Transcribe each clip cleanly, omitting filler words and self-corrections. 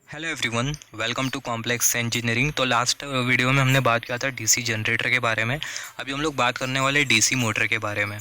Hello everyone, welcome to complex engineering. तो last video में हमने बात किया था डीसी जनरेटर के बारे में। अभी हम लोग बात करने वाले डीसी मोटर के बारे में,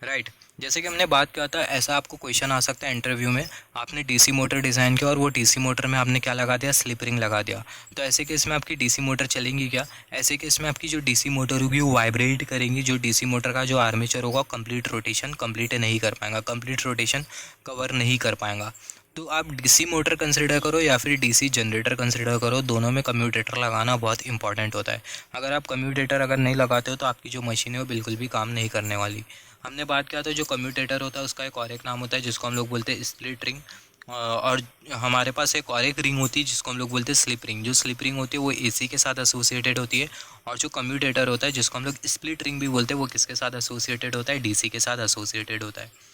राइट। जैसे कि हमने बात किया था, ऐसा आपको क्वेश्चन आ सकता है इंटरव्यू में। आपने डीसी मोटर डिज़ाइन किया और वो डीसी मोटर में आपने क्या लगा दिया, स्लिप रिंग लगा दिया। तो ऐसे केस में आपकी डीसी मोटर चलेंगी क्या? ऐसे केस में आपकी जो डीसी मोटर होगी वो वाइब्रेट करेंगी। जो डीसी मोटर का जो आर्मेचर होगा कंप्लीट रोटेशन कंप्लीट नहीं कर पाएगा, कंप्लीट रोटेशन कवर नहीं कर पाएगा। तो आप डीसी मोटर कंसिडर करो या फिर डीसी जनरेटर कंसिडर करो, दोनों में कम्यूटेटर लगाना बहुत इंपॉर्टेंट होता है। अगर आप कम्यूटेटर अगर नहीं लगाते हो तो आपकी जो मशीन है वो बिल्कुल भी काम नहीं करने वाली। हमने बात किया था जो कम्यूटेटर होता है उसका एक और एक नाम होता है जिसको हम लोग बोलते हैं स्प्लिट रिंग। और हमारे पास एक और एक रिंग होती है जिसको हम लोग बोलते हैं स्लिप रिंग। जो स्लिप रिंग होती है वो एसी के साथ एसोसिएटेड होती है। और जो कम्यूटेटर होता है जिसको हम लोग स्प्लिट रिंग भी बोलते हैं वो किसके साथ एसोसिएटेड होता है, डीसी के साथ एसोसिएटेड होता है।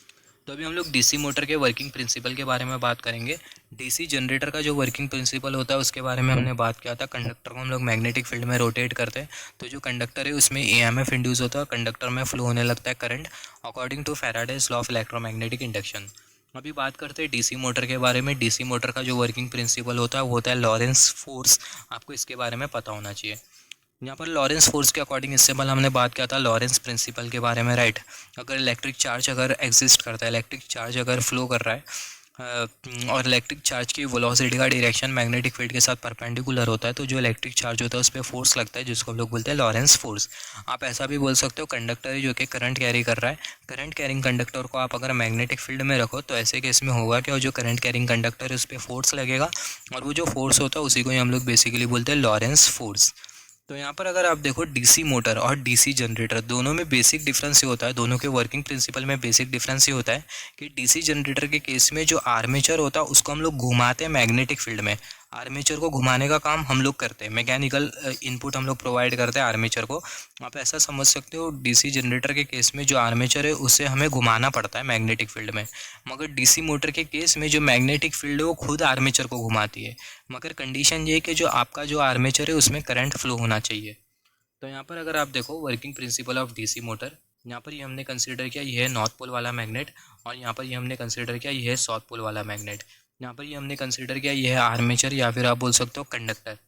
तो अभी हम लोग डीसी मोटर के वर्किंग प्रिंसिपल के बारे में बात करेंगे। डीसी जनरेटर का जो वर्किंग प्रिंसिपल होता है उसके बारे में हमने बात किया था। कंडक्टर को हम लोग मैग्नेटिक फील्ड में रोटेट करते हैं। तो जो कंडक्टर है उसमें ईएमएफ इंड्यूस होता है, कंडक्टर में फ्लो होने लगता है current according to Faraday's law of electromagnetic induction. अभी बात करते हैं डीसी मोटर के बारे में। डीसी मोटर का जो वर्किंग प्रिंसिपल होता है वो होता है लॉरेंस फोर्स। आपको इसके बारे में पता होना चाहिए। यहाँ पर लॉरेंस फोर्स के अकॉर्डिंग इससे पहले हमने बात किया था लॉरेंस प्रिंसिपल के बारे में, राइट। अगर इलेक्ट्रिक चार्ज अगर एग्जिस्ट करता है, इलेक्ट्रिक चार्ज अगर फ्लो कर रहा है और इलेक्ट्रिक चार्ज की वेलोसिटी का डायरेक्शन मैग्नेटिक फील्ड के साथ परपेंडिकुलर होता है, तो जो इलेक्ट्रिक चार्ज होता है उस पर फोर्स लगता है जिसको हम लोग बोलते हैं लॉरेंस फोर्स। आप ऐसा भी बोल सकते हो कंडक्टर है जो कि करंट कैरी कर रहा है, करंट कैरिंग कंडक्टर को आप अगर मैग्नेटिक फील्ड में रखो तो ऐसे केस में होगा कि जो करंट कैरिंग कंडक्टर है उस पर फोर्स लगेगा और वो जो फोर्स होता है उसी को ही हम लोग बेसिकली बोलते हैं लॉरेंस फोर्स। तो यहाँ पर अगर आप देखो डीसी मोटर और डीसी जनरेटर दोनों में बेसिक डिफरेंस ये होता है, दोनों के वर्किंग प्रिंसिपल में बेसिक डिफरेंस ये होता है कि डीसी जनरेटर के केस में जो आर्मेचर होता है उसको हम लोग घुमाते हैं मैग्नेटिक फील्ड में। आर्मेचर को घुमाने का काम हम लोग करते हैं, मैकेनिकल इनपुट हम लोग प्रोवाइड करते हैं आर्मेचर को। आप ऐसा समझ सकते हो डीसी जनरेटर के केस में जो आर्मेचर है उसे हमें घुमाना पड़ता है मैग्नेटिक फील्ड में। मगर डीसी मोटर के केस में जो मैग्नेटिक फील्ड है वो खुद आर्मेचर को घुमाती है। मगर कंडीशन ये है कि जो आपका जो आर्मेचर है उसमें करंट फ्लो होना चाहिए। तो यहाँ पर अगर आप देखो working principle of DC motor, यहाँ पर ये हमने कंसीडर किया ये है नॉर्थ पोल वाला मैग्नेट, और यहाँ पर ये हमने कंसीडर किया ये है साउथ पोल वाला मैग्नेट। यहाँ पर ये हमने कंसीडर किया ये है आर्मेचर या फिर आप बोल सकते हो कंडक्टर।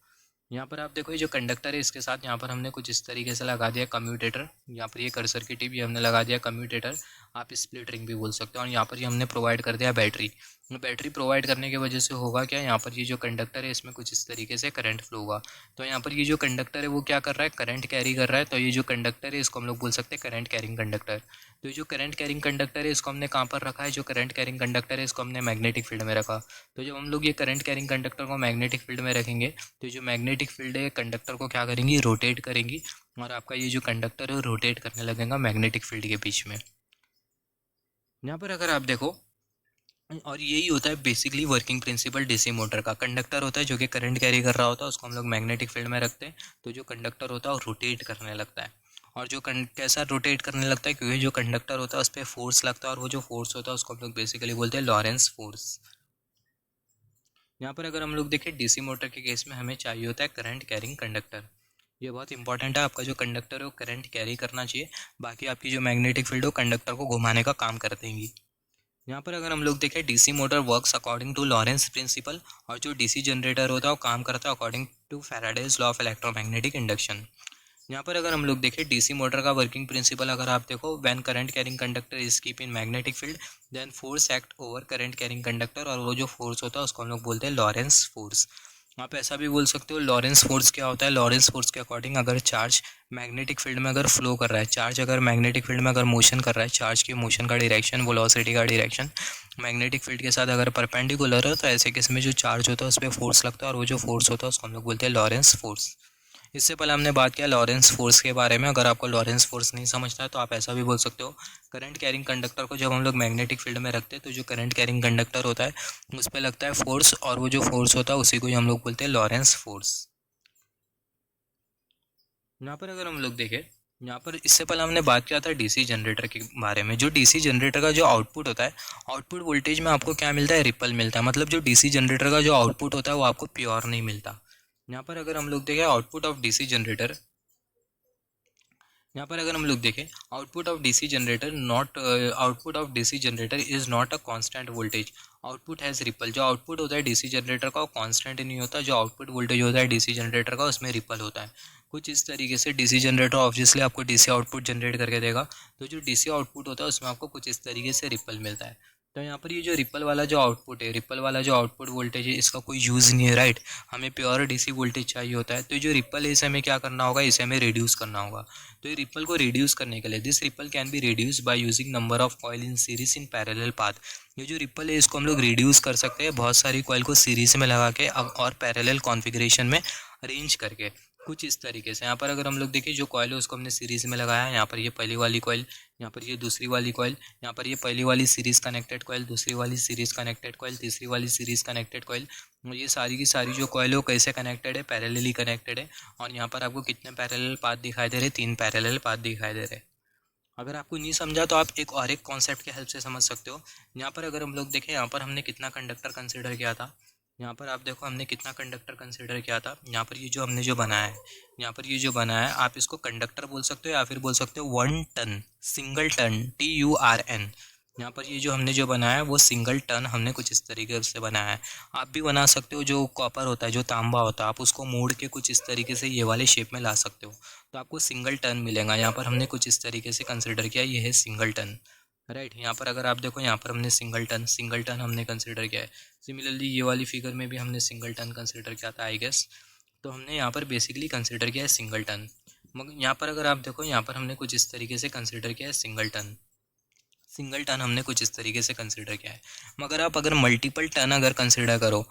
यहाँ पर आप देखो ये जो कंडक्टर है इसके साथ यहाँ पर हमने कुछ इस तरीके से लगा दिया कम्यूटेटर। यहाँ पर ये कर्सर की टिप ये हमने लगा दिया कम्यूटेटर, आप स्प्लिट रिंग भी बोल सकते हो। और यहाँ पर ये हमने प्रोवाइड कर दिया बैटरी। बैटरी प्रोवाइड करने की वजह से होगा क्या, यहाँ पर ये जो कंडक्टर है इसमें कुछ इस तरीके से करंट फ्लो होगा। तो यहाँ पर ये जो कंडक्टर है वो क्या कर रहा है, करंट कैरी कर रहा है। तो ये जो कंडक्टर है इसको हम लोग बोल सकते हैं करंट कैरिंग कंडक्टर। तो ये जो करंट कैरिंग कंडक्टर है इसको हमने कहाँ पर रखा है, जो करंट कैरिंग कंडक्टर है इसको हमने मैग्नेटिक फील्ड में रखा। तो जब हम लोग ये करंट कैरिंग कंडक्टर को मैग्नेटिक फील्ड में रखेंगे तो जो मैग्नेटिक फील्ड है कंडक्टर को क्या करेंगी, रोटेट करेंगी। और आपका ये जो कंडक्टर है रोटेट करने लगेगा मैग्नेटिक फील्ड के बीच में। यहाँ पर अगर आप देखो, और यही होता है basically working principle DC motor का। कंडक्टर होता है जो कि करंट कैरी कर रहा होता है, उसको हम लोग मैग्नेटिक फील्ड में रखते हैं। तो जो कंडक्टर होता है वो रोटेट करने लगता है। और जो कैसा रोटेट करने लगता है, क्योंकि जो कंडक्टर होता है उस पर फोर्स लगता है और वो जो फोर्स होता है उसको हम लोग बेसिकली बोलते हैं लॉरेंस फोर्स। यहाँ पर अगर हम लोग देखें डीसी मोटर के केस में हमें चाहिए होता है करंट कैरिंग कंडक्टर। ये बहुत इंपॉर्टेंट है, आपका जो कंडक्टर है वो करंट कैरी करना चाहिए। बाकी आपकी जो मैग्नेटिक फील्ड हो कंडक्टर को घुमाने का काम कर देंगी। यहाँ पर अगर हम लोग देखें DC motor works according to Lorentz principle, और जो डीसी जनरेटर होता है वो काम करता है according to Faraday's law of electromagnetic induction. यहाँ पर अगर हम लोग देखें डीसी मोटर का वर्किंग प्रिंसिपल अगर आप देखो, when current carrying conductor is keep in magnetic field then force act over current carrying conductor, और वो जो फोर्स होता है उसको हम लोग बोलते हैं लॉरेंस फोर्स। आप ऐसा भी बोल सकते हो लॉरेंस फोर्स क्या होता है। लॉरेंस फोर्स के अकॉर्डिंग अगर चार्ज मैग्नेटिक फील्ड में अगर फ्लो कर रहा है, चार्ज अगर मैग्नेटिक फील्ड में अगर मोशन कर रहा है, चार्ज की मोशन का डायरेक्शन वेलोसिटी का डायरेक्शन मैग्नेटिक फील्ड के साथ अगर परपेंडिकुलर है तो ऐसे केस में जो चार्ज होता है उस पर फोर्स लगता है और वो जो फोर्स होता है उसको हम लोग बोलते हैं लॉरेंस फोर्स। इससे पहले हमने बात किया लॉरेंस फोर्स के बारे में। अगर आपको लॉरेंस फोर्स नहीं समझता है तो आप ऐसा भी बोल सकते हो, करंट कैरिंग कंडक्टर को जब हम लोग मैग्नेटिक फील्ड में रखते हैं तो जो करंट कैरिंग कंडक्टर होता है उस पर लगता है फोर्स, और वो जो फोर्स होता है उसी को ही हम लोग बोलते हैं लॉरेंस फोर्स। यहाँ पर अगर हम लोग देखें, यहाँ पर इससे पहले हमने बात किया था डीसी जनरेटर के बारे में। जो डीसी जनरेटर का जो आउटपुट होता है, आउटपुट वोल्टेज में आपको क्या मिलता है, रिपल मिलता है। मतलब जो डीसी जनरेटर का जो आउटपुट होता है वो आपको प्योर नहीं मिलता। यहाँ पर अगर हम लोग देखें आउटपुट ऑफ डीसी जनरेटर, यहाँ पर अगर हम लोग देखें, output of DC generator is not a constant voltage, output has ripple. जो आउटपुट होता है डीसी जनरेटर का वो कांस्टेंट नहीं होता, जो आउटपुट वोल्टेज होता है डीसी जनरेटर का उसमें रिपल होता है। कुछ इस तरीके से डीसी जनरेटर ऑब्वियसली आपको डीसी आउटपुट जनरेट करके देगा, तो जो डीसी आउटपुट होता है उसमें आपको कुछ इस तरीके से रिपल मिलता है। तो यहाँ पर ये जो रिपल वाला जो आउटपुट है, रिपल वाला जो आउटपुट वोल्टेज है, इसका कोई यूज़ नहीं है, राइट। हमें प्योर डीसी वोल्टेज चाहिए होता है। तो ये जो रिपल है इसे हमें क्या करना होगा, इसे हमें रिड्यूस करना होगा। तो ये रिपल को रिड्यूस करने के लिए, this ripple can be reduce by using number of coil in series in parallel path. ये जो रिपल है इसको हम लोग रिड्यूस कर सकते हैं बहुत सारी कॉइल को सीरीज में लगा के और पैरेलल कॉन्फ़िगरेशन में अरेंज करके, कुछ इस तरीके से। यहाँ पर अगर हम लोग देखें, जो कॉइल है उसको हमने सीरीज़ में लगाया है। यहाँ पर ये पहली वाली कॉइल, यहाँ पर ये दूसरी वाली कॉइल, यहाँ पर ये पहली वाली सीरीज़ कनेक्टेड कॉइल, दूसरी वाली सीरीज़ कनेक्टेड कॉइल, तीसरी वाली सीरीज़ कनेक्टेड कॉइल। ये सारी की सारी जो कॉइल है वो कैसे कनेक्टेड है, पैरेलली कनेक्टेड है। और यहाँ पर आपको कितने पैरेलल पाथ दिखाई दे रहे हैं, 3 पैरेलल पाथ दिखाई दे रहे हैं। अगर आपको नहीं समझा तो आप एक और एक कॉन्सेप्ट के हेल्प से समझ सकते हो। यहाँ पर अगर हम लोग देखें, यहाँ पर हमने कितना कंडक्टर कंसिडर किया था, यहाँ पर आप देखो हमने कितना कंडक्टर कंसिडर किया था। यहाँ पर ये जो हमने जो बनाया है, यहाँ पर ये जो बनाया है, आप इसको कंडक्टर बोल सकते हो या फिर बोल सकते हो 1 टन, सिंगल टन, TURN। यहाँ पर ये जो हमने जो बनाया है वो सिंगल टन हमने कुछ इस तरीके से बनाया है। आप भी बना सकते हो, जो कॉपर होता है, जो तांबा होता है, आप उसको मोड़ के कुछ इस तरीके से ये वाले शेप में ला सकते हो, तो आपको सिंगल टन मिलेगा। यहाँ पर हमने कुछ इस तरीके से कंसिडर किया, ये है सिंगल टन, राइट। यहाँ पर अगर आप देखो, यहाँ पर हमने सिंगल टन हमने कंसिडर किया है। सिमिलरली ये वाली फिगर में भी हमने सिंगल टन कंसिडर किया था, आई गेस। तो हमने यहाँ पर बेसिकली कंसिडर किया है सिंगल टन। मगर यहाँ पर अगर आप देखो, यहाँ पर हमने कुछ इस तरीके से कंसिडर किया है सिंगल टन हमने कुछ इस तरीके से कंसिडर किया है। मगर आप अगर मल्टीपल टन अगर कंसिडर करो,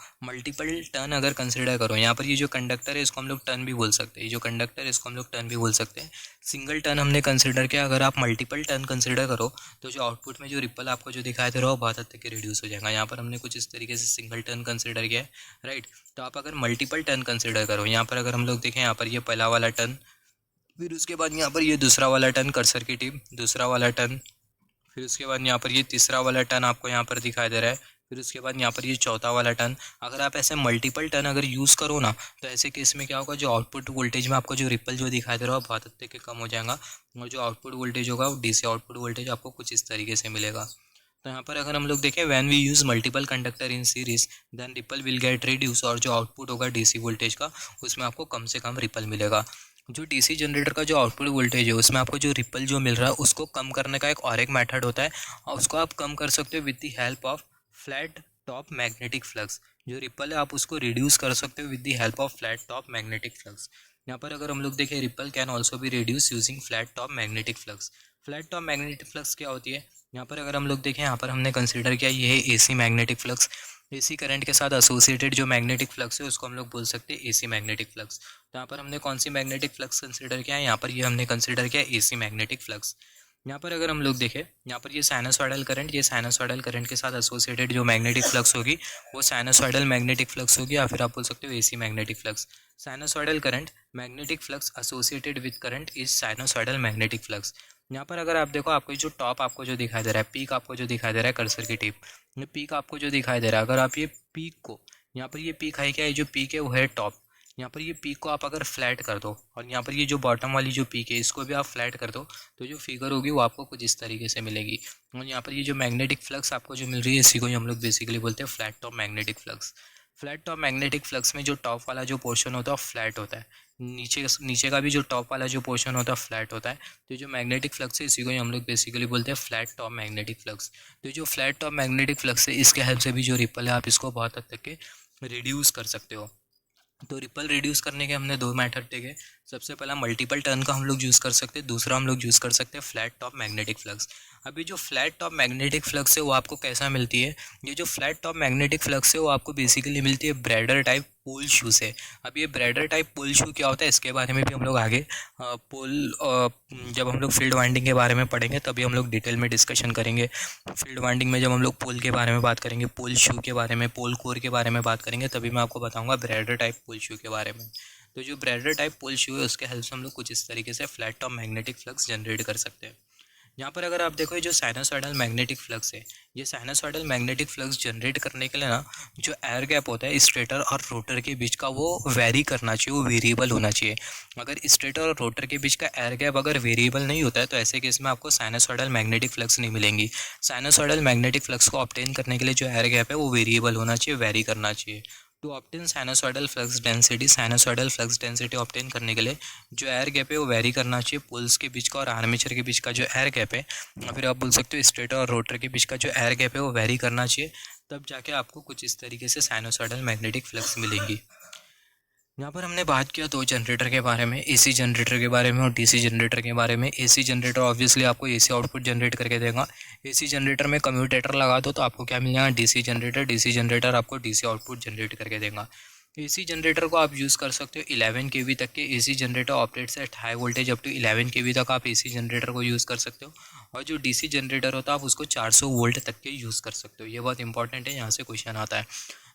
यहाँ पर ये जो कंडक्टर है इसको हम लोग टन भी बोल सकते हैं, ये जो कंडक्टर है इसको हम लोग टन भी बोल सकते हैं। सिंगल टन हमने कंसिडर किया, अगर आप मल्टीपल टन कंसिडर करो तो जो आउटपुट में जो रिपल आपको जो दिखाई दे रहा हो बहुत हद तक रिड्यूस हो जाएगा। यहाँ पर हमने कुछ इस तरीके से सिंगल टन कंसिडर किया है, राइट। तो आप अगर मल्टीपल टन कंसिडर करो, यहाँ पर अगर हम लोग देखें, यहाँ पर ये पहला वाला टन, फिर उसके बाद यहाँ पर ये दूसरा वाला टन, कर्सर की टिप, दूसरा वाला टन, फिर उसके बाद यहाँ पर ये तीसरा वाला टन आपको यहाँ पर दिखाई दे रहा है, फिर उसके बाद यहाँ पर ये चौथा वाला टन। अगर आप ऐसे मल्टीपल टन अगर यूज़ करो ना, तो ऐसे केस में क्या होगा, जो आउटपुट वोल्टेज में आपको जो रिपल जो दिखाई दे रहा है बहुत हद तक कम हो जाएगा, और जो आउटपुट वोल्टेज होगा वो डीसी आउटपुट वोल्टेज आपको कुछ इस तरीके से मिलेगा। तो यहाँ पर अगर हम लोग देखें, when we use multiple conductor in series then ripple will get reduce, और जो आउटपुट होगा डीसी वोल्टेज का उसमें आपको कम से कम रिपल मिलेगा। जो डीसी जनरेटर का जो आउटपुट वोल्टेज है उसमें आपको जो रिपल जो मिल रहा है उसको कम करने का एक और एक मेथड होता है, और उसको आप कम कर सकते हो with the help of flat top magnetic flux. जो रिपल है आप उसको रिड्यूस कर सकते हो with the help of flat top magnetic flux. यहाँ पर अगर हम लोग देखें, रिपल कैन ऑल्सो भी reduce using flat top magnetic flux. Flat top magnetic flux क्या होती है, यहाँ पर अगर हम लोग देखें, यहाँ पर हमने कंसिडर किया ये है AC magnetic flux. AC current के साथ एसोसिएटेड जो मैग्नेटिक फ्लक्स है उसको हम लोग बोल सकते हैं एसी मैग्नेटिक फ्लक्स। तो यहाँ पर हमने कौन सी मैग्नेटिक फ्लक्स कंसिडर किया है, यहाँ पर ये हमने कंसिडर किया एसी मैग्नेटिक फ्लक्स। यहाँ पर अगर हम लोग देखें, यहाँ पर ये साइनसॉइडल करंट, ये साइनसॉइडल करंट के साथ एसोसिएटेड जो मैग्नेटिक फ्लक्स होगी वो साइनसॉइडल मैग्नेटिक फ्लक्स होगी, या फिर आप बोल सकते हो AC magnetic flux. Sinusoidal current magnetic flux associated with current is sinusoidal magnetic flux. यहाँ पर अगर आप देखो, आपको जो टॉप आपको जो दिखाई दे रहा है, पीक आपको जो दिखाई दे रहा है कर्सर की टिप, ये पीक आपको जो दिखाई दे रहा है, अगर आप ये पीक को, यहाँ पर ये पीक है क्या, ये जो पीक है वो है टॉप। यहाँ पर ये पीक को आप अगर फ्लैट कर दो, और यहाँ पर ये जो बॉटम वाली जो पीक है इसको भी आप फ्लैट कर दो, तो जो फिगर होगी वो आपको कुछ इस तरीके से मिलेगी। और यहाँ पर ये जो मैग्नेटिक फ्लक्स आपको जो मिल रही है इसी को ही हम लोग बेसिकली बोलते हैं flat top magnetic flux. Flat top magnetic flux में जो टॉप वाला जो पोर्शन होता है वो फ्लैट होता है, नीचे का भी जो टॉप वाला जो पोर्शन होता है फ्लैट होता है। तो जो मैग्नेटिक फ्लक्स है इसी को ही हम लोग बेसिकली बोलते हैं फ्लैट टॉप मैग्नेटिक फ्लक्स। तो जो फ्लैट टॉप मैग्नेटिक फ्लक्स है इसके हेल्प से भी जो रिपल है आप इसको बहुत हद तक के रिड्यूस कर सकते हो। तो रिपल रिड्यूस करने के हमने 2 मेथड देखे। सबसे पहला मल्टीपल टर्न का हम लोग यूज़ कर सकते हैं, दूसरा हम लोग यूज़ कर सकते हैं फ्लैट टॉप मैग्नेटिक फ्लक्स। अभी जो फ्लैट टॉप मैग्नेटिक फ्लक्स है वो आपको कैसा मिलती है, ये जो फ्लैट टॉप मैग्नेटिक फ्लक्स है वो आपको बेसिकली मिलती है ब्रैडर टाइप पोल शू से। अब ये ब्रैडर टाइप पोल शू क्या होता है इसके बारे में भी हम लोग आगे जब हम लोग फील्ड वाइंडिंग के बारे में पढ़ेंगे तभी हम लोग डिटेल में डिस्कशन करेंगे। फील्ड वाइंडिंग में जब हम लोग पोल के बारे में बात करेंगे, पोल शू के बारे में, पोल कोर के बारे में बात करेंगे, तभी मैं आपको बताऊंगा ब्रैडर टाइप पोल शू के बारे में। तो जो ब्रैडर टाइप पोल शू है उसके हेल्प से हम लोग कुछ इस तरीके से flat top magnetic flux generate कर सकते हैं। यहाँ पर अगर आप देखो ये जो साइनसॉइडल मैग्नेटिक फ्लक्स है, ये साइनसॉइडल मैग्नेटिक फ्लक्स जनरेट करने के लिए ना जो एयर गैप होता है स्टेटर और रोटर के बीच का वो वेरी करना चाहिए, वो वेरिएबल होना चाहिए। अगर स्टेटर और रोटर के बीच का एयर गैप अगर वेरिएबल नहीं होता है तो ऐसे केस में आपको साइनसॉइडल मैग्नेटिक फ्लक्स नहीं मिलेंगी। साइनसॉइडल मैग्नेटिक फ्लक्स को ऑब्टेन करने के लिए जो एयर गैप है वो वेरिएबल होना चाहिए, वेरी करना चाहिए। To obtain sinusoidal flux density obtain करने के लिए जो एयर गैप है वो वेरी करना चाहिए। पोल्स के बीच का और आर्मेचर के बीच का जो एयर गैप है, या फिर आप बोल सकते हो स्टेटर और रोटर के बीच का जो एयर गैप है वो वेरी करना चाहिए, तब जाके आपको कुछ इस तरीके से साइनसॉइडल मैग्नेटिक फ्लक्स मिलेंगी। यहाँ पर हमने बात किया दो जनरेटर के बारे में, एसी जनरेटर के बारे में और डीसी जनरेटर के बारे में। एसी जनरेटर ऑब्वियसली आपको एसी आउटपुट जनरेट करके देगा। एसी जनरेटर में कम्यूटेटर लगा दो तो आपको क्या मिलेगा, डीसी जनरेटर। डीसी जनरेटर आपको डीसी आउटपुट जनरेट करके देगा। एसी जनरेटर को आप यूज़ कर सकते हो 11 kV तक के। AC generator operates at high voltage up to 11 kV तक आप एसी जनरेटर को यूज़ कर सकते हो। और जो डीसी जनरेटर होता है आप उसको 400 वोल्ट तक के यूज़ कर सकते हो। ये बहुत इंपॉर्टेंट है, यहाँ से क्वेश्चन आता है।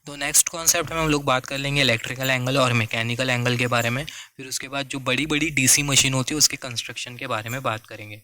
तो नेक्स्ट कॉन्सेप्ट में हम लोग बात कर लेंगे इलेक्ट्रिकल एंगल और मैकेनिकल एंगल के बारे में। फिर उसके बाद जो बड़ी बड़ी डीसी मशीन होती है उसके कंस्ट्रक्शन के बारे में बात करेंगे।